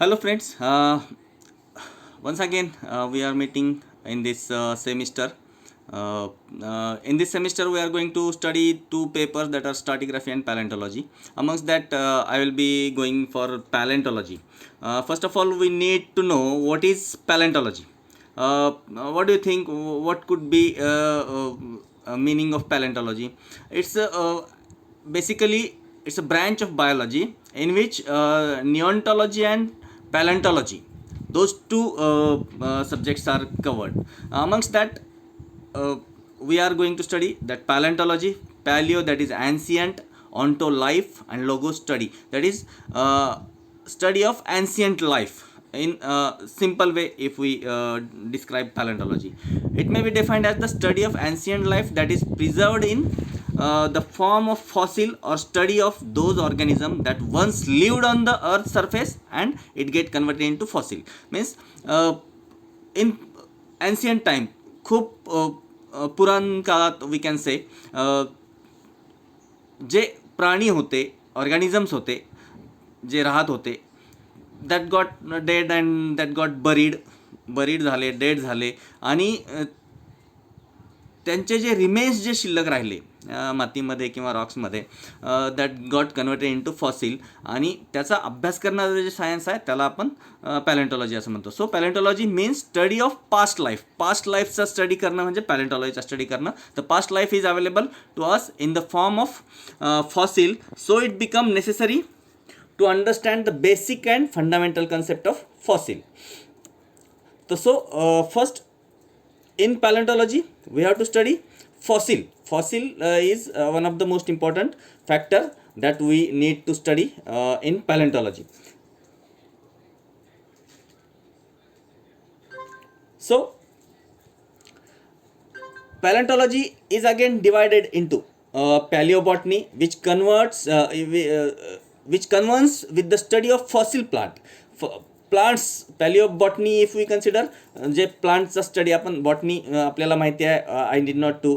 Hello friends, once again we are meeting in this semester. In this semester we are going to study two papers that are stratigraphy and paleontology. Amongst that I will be going for paleontology. First of all, we need to know what is paleontology. What do you think? What could be meaning of paleontology? It's basically it's a branch of biology in which neontology and paleontology, those two subjects are covered. Amongst that, uh, we are going to study that paleontology, paleo, that is ancient, onto life, and logo, study, that is study of ancient life. In simple way, if we describe paleontology, it may be defined as the study of ancient life that is preserved in the form of fossil or study of those organisms that once lived on the earth's surface and it get converted into fossil. Means in ancient time, खूप पुराण काळात we can say जे प्राणी होते, organisms होते, जे राहत होते, that got dead and that got buried झाले, डेड झाले, आणि त्यांचे जे रिमेन्स जे शिल्लक राहिले मातीमध्ये किंवा रॉक्समध्ये, that got converted into fossil, आणि त्याचा अभ्यास करणारं जे सायन्स आहे त्याला आपण पॅलेंटॉलॉजी असं म्हणतो. So palaeontology means study of past life. Past लाईफचा स्टडी करणं म्हणजे पॅलेंटॉलॉजीचा स्टडी करणं. The past life is available to us in the form of fossil, so it become necessary to understand the basic and fundamental concept of fossil. So first, in paleontology we have to study fossil. Fossil is one of the most important factor that we need to study in paleontology. So paleontology is again divided into paleobotany, which concerns with the study of fossil plants. Palaeobotany if we consider, जे प्लांटचा study आपण botany आपल्याला माहिती आहे. I did not to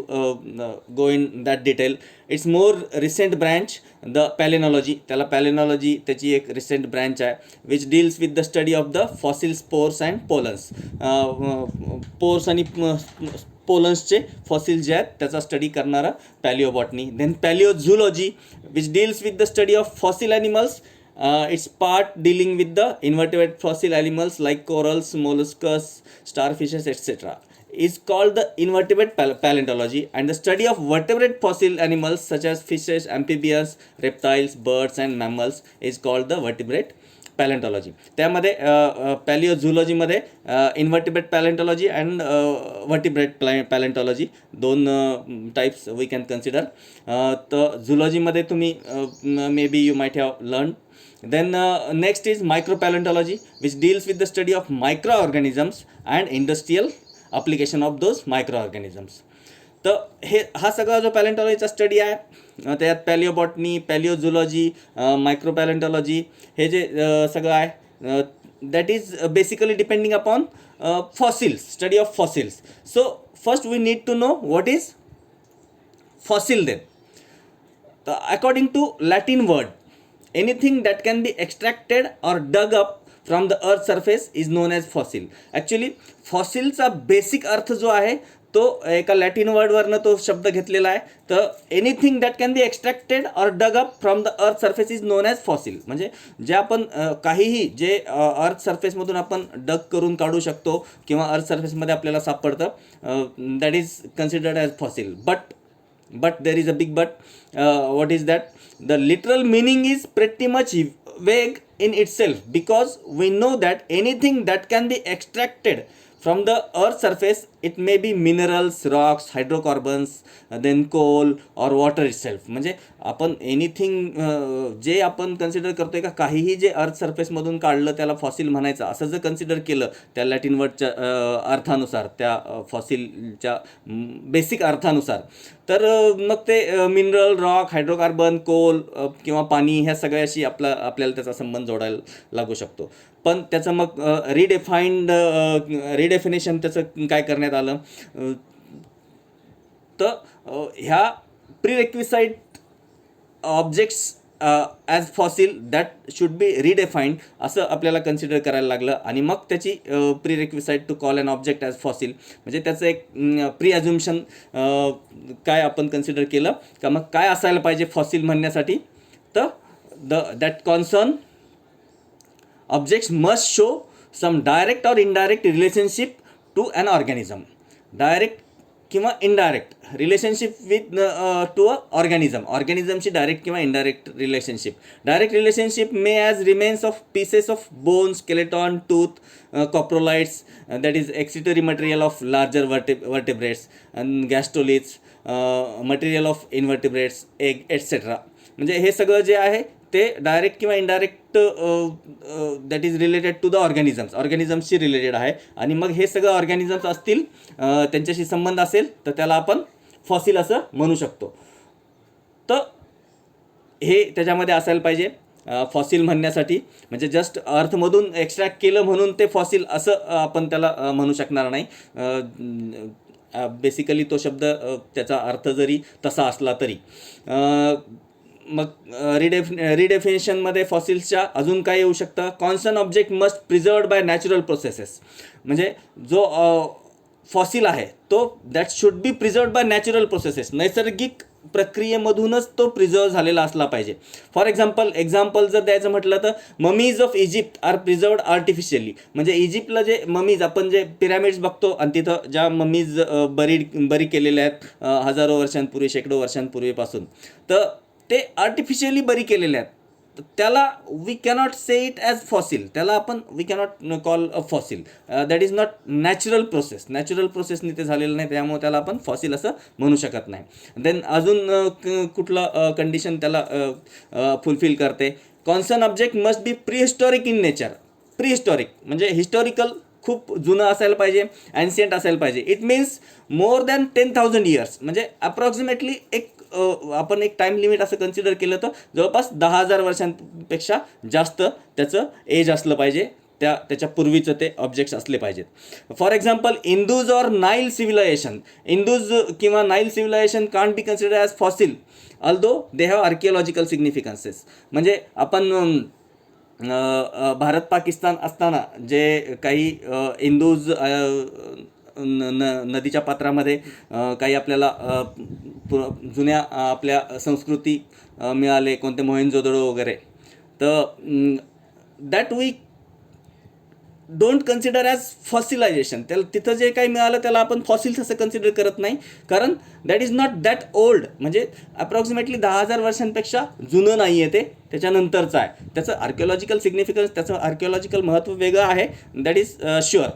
go in that detail. It's more recent branch the palynology. त्याला palynology त्याची एक recent branch आहे which deals with the study of the fossil spores and pollens. Spores आणि पोलन्सचे फॉसिल जे आहेत त्याचा स्टडी करणारा palaeobotany. Then palaeozoology which deals with the study of fossil animals. It's part dealing with the invertebrate fossil animals like corals, molluscs, starfishes, etc. is called the invertebrate paleontology, and the study of vertebrate fossil animals such as fishes, amphibians, reptiles, birds and mammals is called the vertebrate पॅलेंटॉलॉजी. त्यामध्ये पॅलिओझुलॉजीमध्ये इन्व्हर्टिब्रेट पॅलेंटॉलॉजी and व्हर्टिब्रेट पॅलेंटॉलॉजी दोन types we can consider. तर झुलॉजीमध्ये तुम्ही may be you might have learn. Then next is micropaleontology, which deals with the study of microorganisms and industrial application of those microorganisms. तर हा सगळा जो पॅलेंटॉलॉजीचा study आहे त्यात पॅलिओबॉटनी, पॅलिओझुलॉजी, मायक्रोपॅलेंटॉलॉजी हे जे सगळं आहे that is basically depending upon fossils, study of fossils. So first we need to know what is fossil. Then according to Latin word, anything that can be extracted or dug up from the earth surface is known as fossil. Actually फॉसिलचा basic अर्थ जो आहे तो एका Latin वर्डवरनं तो शब्द घेतलेला आहे. तर anything that can be extracted or dug up from the earth surface is known as fossil. म्हणजे जे आपण काहीही जे अर्थ सरफेसमधून आपण डग करून काढू शकतो किंवा अर्थ सरफेसमध्ये आपल्याला सापडतं, that is considered as fossil. But there is a big but. What is that? The literal meaning is pretty much vague in itself, because we know that anything that can be extracted from the earth surface, it may be minerals, rocks, hydrocarbons, then coal or water itself. म्हणजे आपण anything जे आपण consider करतोय का काहीही जे अर्थ सरफेसमधून काढलं त्याला फॉसिल म्हणायचं असं जर कन्सिडर केलं त्या लॅटिन वर्डच्या अर्थानुसार, त्या फॉसिलच्या बेसिक अर्थानुसार, तर मग ते मिनरल, रॉक, हायड्रोकार्बन, कोल किंवा पाणी ह्या सगळ्याशी आपल्याला त्याचा संबंध जोडायला लागू शकतो. पण त्याचं मग रिडेफिनेशन त्याचं काय करण्यात आलं, तर ह्या prerequisite objects as fossil that should be redefined असं आपल्याला कन्सिडर करायला लागलं. आणि मग त्याची prerequisite to call an object as fossil म्हणजे त्याचं एक प्री अझ्युम्शन काय आपण कन्सिडर केलं का मग काय असायला पाहिजे फॉसिल म्हणण्यासाठी. तर that concern objects must show some direct or indirect relationship to an organism. Direct किंवा indirect relationship with to a ऑर्गॅनिझमची डायरेक्ट किंवा indirect relationship. Direct relationship may as remains of pieces of bone, skeleton, tooth, coprolites, that is excretory material of larger vertebrates and gastroliths, material of invertebrates, egg etcetera. म्हणजे हे सगळं जे आहे ते direct किंवा indirect that is related to the ऑर्गॅनिझम्सशी related आहे. आणि मग हे सगळं ऑर्गॅनिझम्स असतील, त्यांच्याशी संबंध असेल तर त्याला आपण फॉसिल असं म्हणू शकतो. तर हे त्याच्यामध्ये असायला पाहिजे फॉसिल म्हणण्यासाठी. म्हणजे जस्ट अर्थमधून एक्स्ट्रॅक्ट केलं म्हणून ते फॉसिल असं आपण त्याला म्हणू शकणार नाही. बेसिकली तो शब्द त्याचा अर्थ जरी तसा असला तरी. मग रिडेफिनेशनमध्ये फॉसिल्सच्या अजून काय येऊ शकतं. Constant object must preserved by natural processes. म्हणजे जो फॉसिल आहे तो that should be preserved by natural processes. नैसर्गिक प्रक्रियेमधूनच तो प्रिझर्व झालेला असला पाहिजे. फॉर एक्झाम्पल जर द्यायचं म्हटलं तर mummies of Egypt are preserved artificially. म्हणजे इजिप्तला जे ममीज आपण जे पिरॅमिड्स बघतो आणि तिथं ज्या ममीज बरी केलेल्या आहेत हजारो वर्षांपूर्वी, शेकडो वर्षांपूर्वीपासून, तर ते आर्टिफिशियली बरी केलेले आहेत. तर त्याला we cannot say it as fossil. त्याला आपण we cannot call a fossil. That is not natural प्रोसेसने ते झालेलं नाही, त्यामुळे त्याला आपण फॉसिल असं म्हणू शकत नाही. देन अजून कुठलं कंडिशन त्याला फुलफिल करते. Concern object must be prehistoric in nature. Prehistoric म्हणजे हिस्टॉरिकल, खूप जुनं असायला पाहिजे, ॲन्शियंट असायला पाहिजे. It means more than 10,000 years. म्हणजे अप्रॉक्सिमेटली एक आपण एक टाईम लिमिट असं कन्सिडर केलं तर जवळपास 10,000 वर्षांपेक्षा जास्त त्याचं एज असलं पाहिजे. त्याच्या पूर्वीचं ते ऑब्जेक्ट्स असले पाहिजेत. For example Indus or Nile civilisation. Indus किंवा Nile civilisation can't be consider as fossil although they have archaeological significances. म्हणजे आपण भारत पाकिस्तान असताना जे काही इंदूज नदीच्या पात्रामध्ये काही आपल्याला जुन्या आपल्या संस्कृती मिळाले, कोणते मोहेंजोदडो वगैरे, तर that we don't consider as fossilisation. त्याला तिथं जे काही मिळालं त्याला आपण फॉसिल्स असं कन्सिडर करत नाही, कारण that is not that old. म्हणजे अप्रॉक्सिमेटली 10,000 वर्षांपेक्षा जुनं नाही आहे, ते त्याच्यानंतरचं आहे. त्याचं आर्किओलॉजिकल सिग्निफिकन्स, त्याचं आर्किओलॉजिकल महत्त्व वेगळं आहे, दॅट इज शुअर.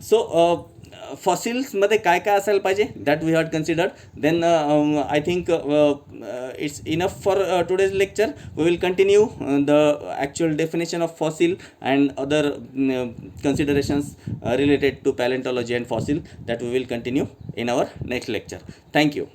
सो फॉसिल्समध्ये काय काय असायला पाहिजे that we had considered. Then I think it's enough for today's lecture. We will continue the actual definition of fossil and other considerations related to paleontology and fossil that we will continue in our next lecture. Thank you.